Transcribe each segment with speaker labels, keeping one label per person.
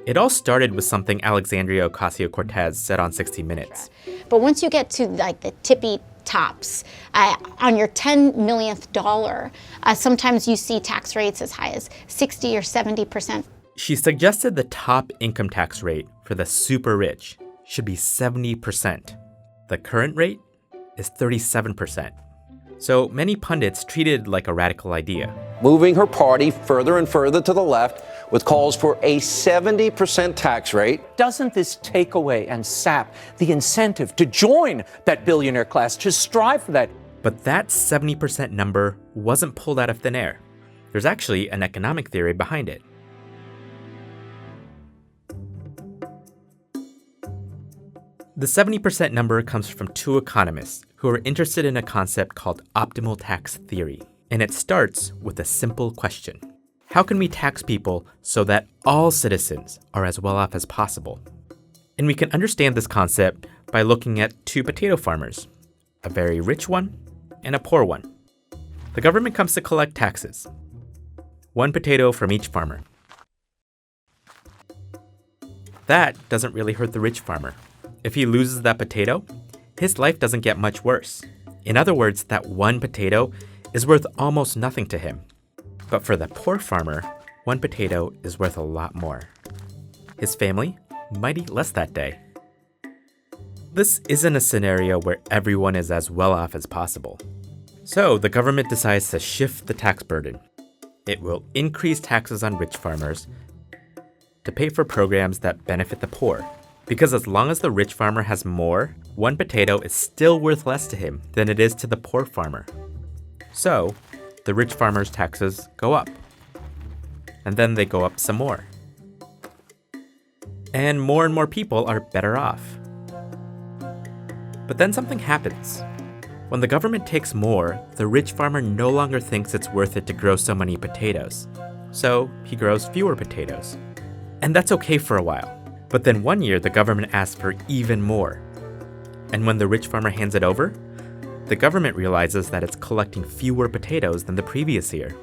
Speaker 1: It all started with something Alexandria Ocasio-Cortez said on 60 Minutes.
Speaker 2: But once you get to like the tippy tops, on your 10 millionth dollar, sometimes you see tax rates as high as 60 or 70%.
Speaker 1: She suggested the top income tax rate for the super rich should be 70%. The current rate is 37%. So many pundits treated it like a radical idea.
Speaker 3: Moving her party further and further to the left with calls for a 70% tax rate.
Speaker 4: Doesn't this take away and sap the incentive to join that billionaire class, to strive for that?
Speaker 1: But that 70% number wasn't pulled out of thin air. There's actually an economic theory behind it. The 70% number comes from two economists who are interested in a concept called optimal tax theory. And it starts with a simple question. How can we tax people so that all citizens are as well off as possible? And we can understand this concept by looking at two potato farmers, a very rich one and a poor one. The government comes to collect taxes, one potato from each farmer. That doesn't really hurt the rich farmer. If he loses that potato, his life doesn't get much worse. In other words, that one potato is worth almost nothing to him. But for the poor farmer, one potato is worth a lot more. His family might eat less that day. This isn't a scenario where everyone is as well off as possible. So the government decides to shift the tax burden. It will increase taxes on rich farmers to pay for programs that benefit the poor. Because as long as the rich farmer has more, one potato is still worth less to him than it is to the poor farmer. So, the rich farmer's taxes go up. And then they go up some more. And more people are better off. But then something happens. When the government takes more, the rich farmer no longer thinks it's worth it to grow so many potatoes. So, he grows fewer potatoes. And that's okay for a while. But then one year, the government asks for even more. And when the rich farmer hands it over, the government realizes that it's collecting fewer potatoes than the previous year.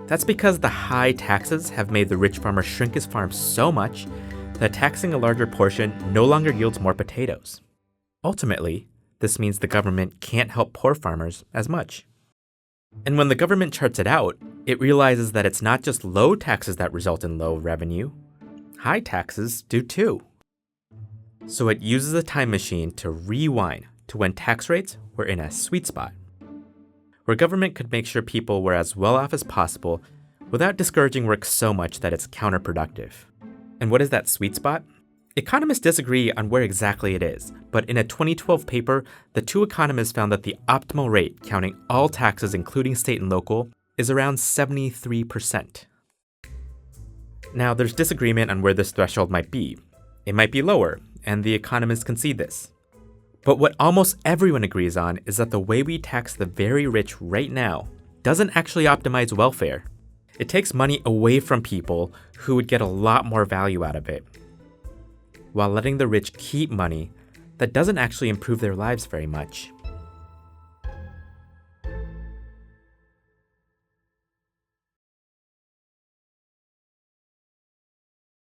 Speaker 1: That's because the high taxes have made the rich farmer shrink his farm so much that taxing a larger portion no longer yields more potatoes. Ultimately, this means the government can't help poor farmers as much. And when the government charts it out, it realizes that it's not just low taxes that result in low revenue. High taxes do too. So it uses a time machine to rewind to when tax rates were in a sweet spot, where government could make sure people were as well off as possible without discouraging work so much that it's counterproductive. And what is that sweet spot? Economists disagree on where exactly it is, but in a 2012 paper, the two economists found that the optimal rate, counting all taxes including state and local, is around 73%. Now, there's disagreement on where this threshold might be. It might be lower, and the economists concede this. But what almost everyone agrees on is that the way we tax the very rich right now doesn't actually optimize welfare. It takes money away from people who would get a lot more value out of it, while letting the rich keep money that doesn't actually improve their lives very much.